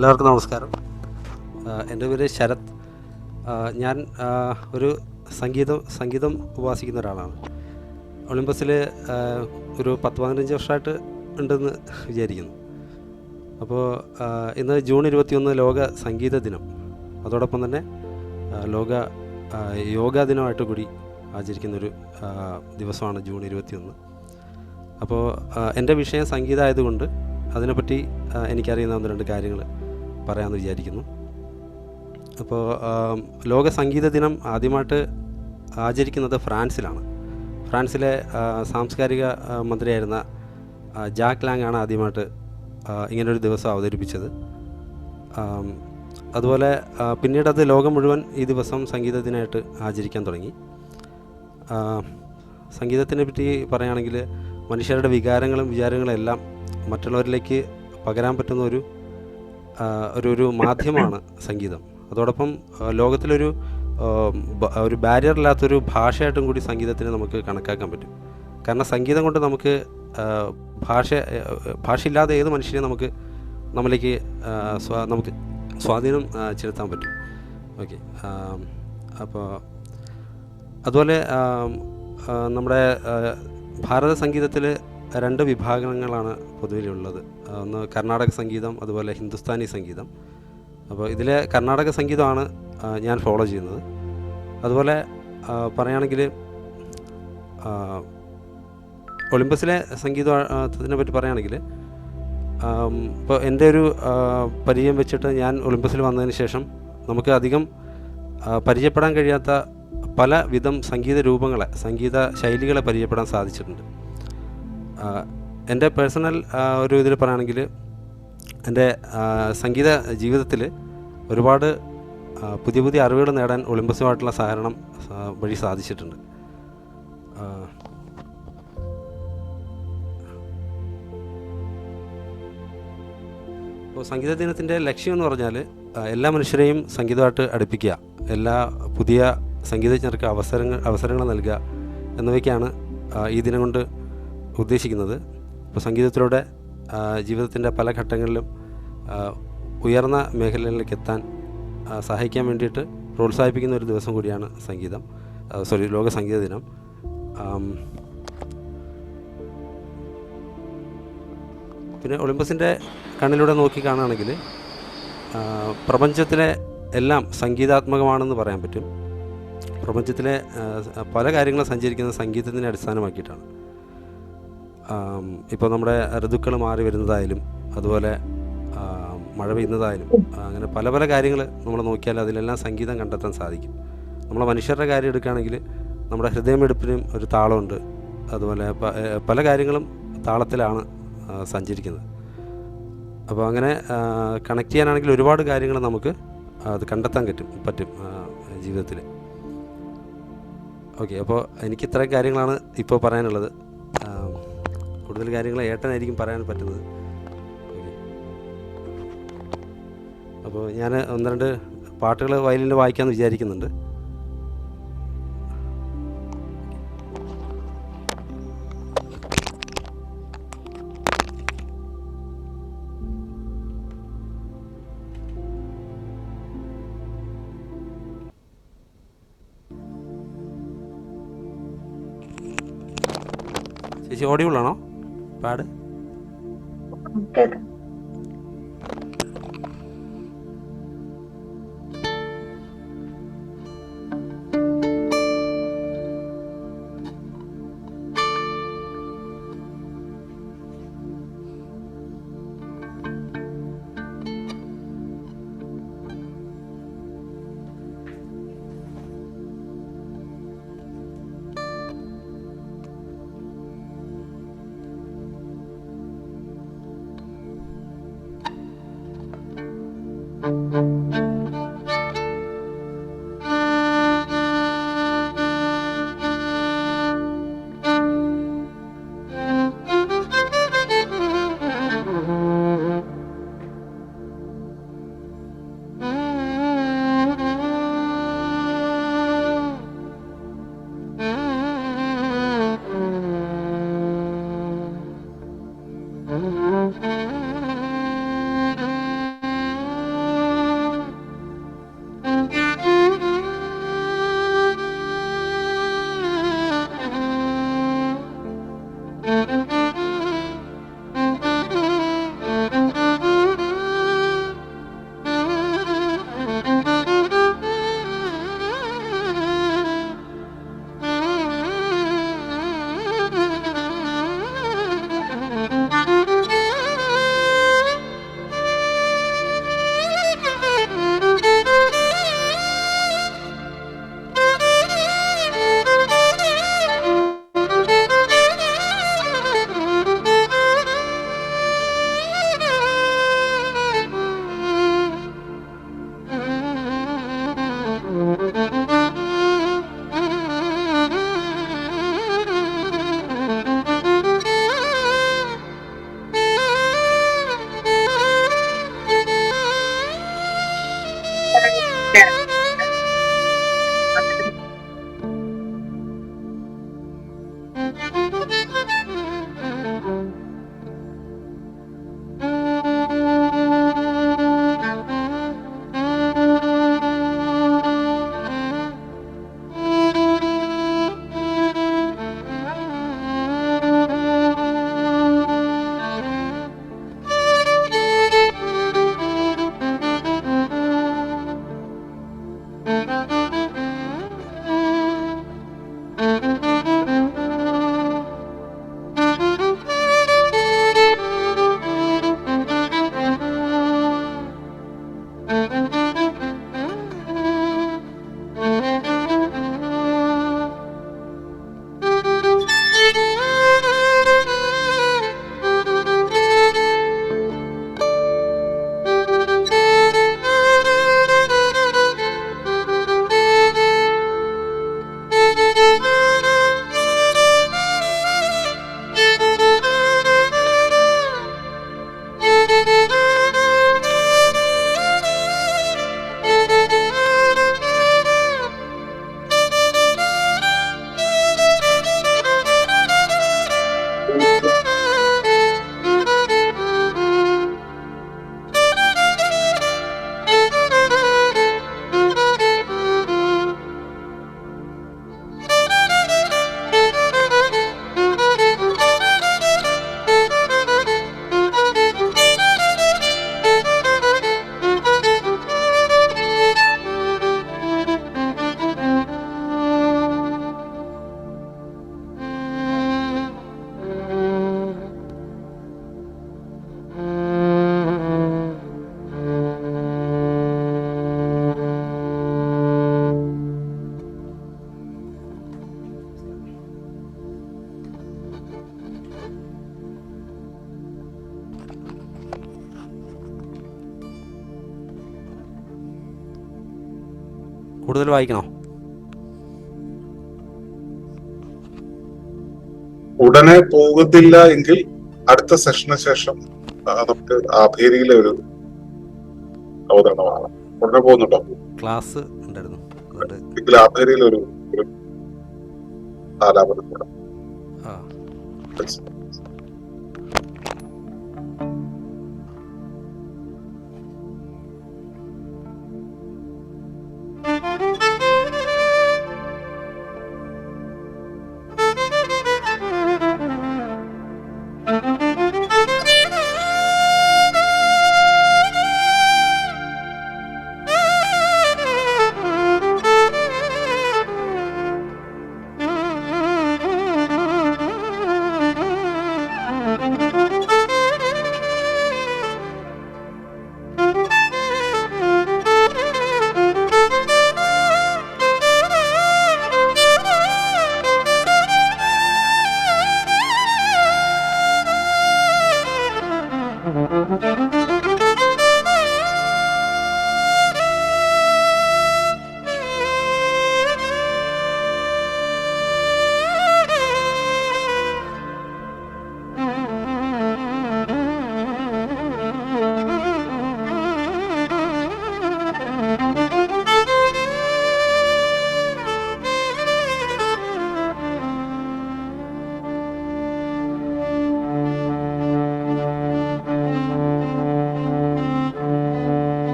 എല്ലാവർക്കും നമസ്കാരം. എൻ്റെ പേര് ശരത്. ഞാൻ ഒരു സംഗീതം ഉപാസിക്കുന്ന ഒരാളാണ്. ഒളിമ്പസിൽ ഒരു 10-15 വർഷമായിട്ട് ഉണ്ടെന്ന് വിചാരിക്കുന്നു. അപ്പോൾ ഇന്ന് ജൂൺ 21 ലോക സംഗീത ദിനം. അതോടൊപ്പം തന്നെ ലോക യോഗാ ദിനമായിട്ട് കൂടി ആചരിക്കുന്നൊരു ദിവസമാണ് ജൂൺ 21. അപ്പോൾ എൻ്റെ വിഷയം സംഗീതമായതുകൊണ്ട് അതിനെപ്പറ്റി എനിക്കറിയുന്ന ഒന്ന് രണ്ട് കാര്യങ്ങൾ പറയാമെന്ന് വിചാരിക്കുന്നു. അപ്പോൾ ലോക സംഗീത ദിനം ആദ്യമായിട്ട് ആചരിക്കുന്നത് ഫ്രാൻസിലാണ്. ഫ്രാൻസിലെ സാംസ്കാരിക മന്ത്രിയായിരുന്ന ജാക്ക് ലാങ് ആണ് ആദ്യമായിട്ട് ഇങ്ങനൊരു ദിവസം അവതരിപ്പിച്ചത്. അതുപോലെ പിന്നീടത് ലോകം മുഴുവൻ ഈ ദിവസം സംഗീത ദിനമായിട്ട് ആചരിക്കാൻ തുടങ്ങി. സംഗീതത്തിനെ പറ്റി പറയുകയാണെങ്കിൽ മനുഷ്യരുടെ വികാരങ്ങളും വിചാരങ്ങളും എല്ലാം മറ്റുള്ളവരിലേക്ക് പകരാൻ പറ്റുന്ന ഒരു മാധ്യമമാണ് സംഗീതം. അതോടൊപ്പം ലോകത്തിലൊരു ഒരു ബാരിയറില്ലാത്തൊരു ഭാഷയായിട്ടും കൂടി സംഗീതത്തിനെ നമുക്ക് കണക്കാക്കാൻ പറ്റും. കാരണം സംഗീതം കൊണ്ട് നമുക്ക് ഭാഷയില്ലാതെ ഏത് മനുഷ്യനെയും നമ്മളിലേക്ക് നമുക്ക് സ്വാധീനം ചെലുത്താൻ പറ്റും. ഓക്കെ. അപ്പോൾ അതുപോലെ നമ്മുടെ ഭാരത സംഗീതത്തിൽ 2 വിഭാഗങ്ങളാണ് പൊതുവിലുള്ളത്. ഒന്ന് കർണാടക സംഗീതം, അതുപോലെ ഹിന്ദുസ്ഥാനി സംഗീതം. അപ്പോൾ ഇതിലെ കർണാടക സംഗീതമാണ് ഞാൻ ഫോളോ ചെയ്യുന്നത്. അതുപോലെ പറയുകയാണെങ്കിൽ ഒളിമ്പസിലെ സംഗീതത്തിനെ പറ്റി പറയുകയാണെങ്കിൽ ഇപ്പോൾ എൻ്റെ ഒരു പരിചയം വെച്ചിട്ട് ഞാൻ ഒളിമ്പസിൽ വന്നതിന് ശേഷം നമുക്ക് അധികം പരിചയപ്പെടാൻ കഴിയാത്ത പല വിധം സംഗീത ശൈലികളെ പരിചയപ്പെടാൻ സാധിച്ചിട്ടുണ്ട്. എൻ്റെ പേഴ്സണൽ ഒരു ഇതിൽ പറയുകയാണെങ്കിൽ എൻ്റെ സംഗീത ജീവിതത്തിൽ ഒരുപാട് പുതിയ പുതിയ അറിവുകൾ നേടാൻ ഒളിമ്പസുമായിട്ടുള്ള സഹകരണം വഴി സാധിച്ചിട്ടുണ്ട്. അപ്പോൾ സംഗീത ദിനത്തിൻ്റെ ലക്ഷ്യം എന്ന് പറഞ്ഞാൽ എല്ലാ മനുഷ്യരെയും സംഗീതമായിട്ട് അടുപ്പിക്കുക, എല്ലാ പുതിയ സംഗീതജ്ഞർക്ക് അവസരങ്ങൾ നൽകുക എന്നിവയ്ക്കാണ് ഈ ദിനം കൊണ്ട് ഉദ്ദേശിക്കുന്നത്. ഇപ്പോൾ സംഗീതത്തിലൂടെ ജീവിതത്തിൻ്റെ പല ഘട്ടങ്ങളിലും ഉയർന്ന മേഖലകളിലേക്ക് എത്താൻ സഹായിക്കാൻ വേണ്ടിയിട്ട് പ്രോത്സാഹിപ്പിക്കുന്ന ഒരു ദിവസം കൂടിയാണ് ലോക സംഗീത ദിനം. പിന്നെ ഒളിമ്പസിൻ്റെ കണ്ണിലൂടെ നോക്കി കാണുകയാണെങ്കിൽ പ്രപഞ്ചത്തിലെ എല്ലാം സംഗീതാത്മകമാണെന്ന് പറയാൻ പറ്റും. പ്രപഞ്ചത്തിലെ പല കാര്യങ്ങളും സഞ്ചരിക്കുന്നത് സംഗീതത്തിനെ അടിസ്ഥാനമാക്കിയിട്ടാണ്. ഇപ്പോൾ നമ്മുടെ ഋതുക്കൾ മാറി വരുന്നതായാലും, അതുപോലെ മഴ പെയ്യുന്നതായാലും, അങ്ങനെ പല പല കാര്യങ്ങൾ നമ്മൾ നോക്കിയാൽ അതിലെല്ലാം സംഗീതം കണ്ടെത്താൻ സാധിക്കും. നമ്മളെ മനുഷ്യരുടെ കാര്യം എടുക്കുകയാണെങ്കിൽ നമ്മുടെ ഹൃദയമെടുപ്പിനും ഒരു താളമുണ്ട്. അതുപോലെ പല കാര്യങ്ങളും താളത്തിലാണ് സഞ്ചരിക്കുന്നത്. അപ്പോൾ അങ്ങനെ കണക്ട് ചെയ്യാനാണെങ്കിൽ ഒരുപാട് കാര്യങ്ങൾ നമുക്ക് അത് കണ്ടെത്താൻ പറ്റും ജീവിതത്തിൽ. ഓക്കെ. അപ്പോൾ എനിക്ക് ഇത്രയും കാര്യങ്ങളാണ് ഇപ്പോൾ പറയാനുള്ളത്. കൂടുതൽ കാര്യങ്ങൾ ഏട്ടനായിരിക്കും പറയാൻ പറ്റുന്നത്. ഓക്കെ. അപ്പോൾ ഞാൻ 1-2 പാട്ടുകൾ വയലിനിൽ വായിക്കാമെന്ന് വിചാരിക്കുന്നുണ്ട്. ചേച്ചി ഓഡിയബിളാണോ പാട്? കേൾക്കാം. കൂടുതൽ വായിക്കണോ? ഉടനെ പോകുന്നില്ല എങ്കിൽ അടുത്ത സെഷന് ശേഷം നമുക്ക് ആഭേരിയിലെ ഒരു അവതരണമാണ്. ഉടനെ പോകുന്നുണ്ടോ? ക്ലാസ് ഉണ്ടായിരുന്നു, അതുകൊണ്ട് എങ്കിൽ ആഭേരിയിലെ ഒരു ആലാപനം കൂടെ. ആ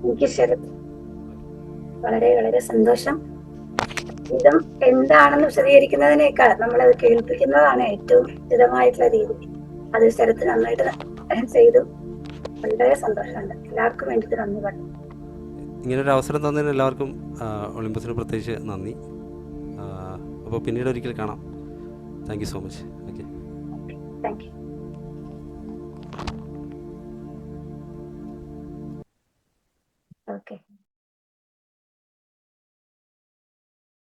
എനിക്ക് ശരത് വളരെ വളരെ സന്തോഷം. ഇതും എന്താണെന്ന് വിശദീകരിക്കുന്നതിനേക്കാൾ നമ്മളത് കേൾപ്പിക്കുന്നതാണ് ഏറ്റവും ഉചിതമായിട്ടുള്ള രീതി. അത് ശരത്ത് നന്നായിട്ട് ചെയ്തു. വളരെ സന്തോഷമുണ്ട്. എല്ലാവർക്കും വേണ്ടിയിട്ട് നന്ദി പറഞ്ഞു. ഇങ്ങനൊരു അവസരം തന്നതിന് എല്ലാവർക്കും ഒളിമ്പസിന് പ്രത്യേകിച്ച് നന്ദി. അപ്പോൾ പിന്നീട് ഒരിക്കൽ കാണാം. Thank you so much. Okay, thank you. Okay.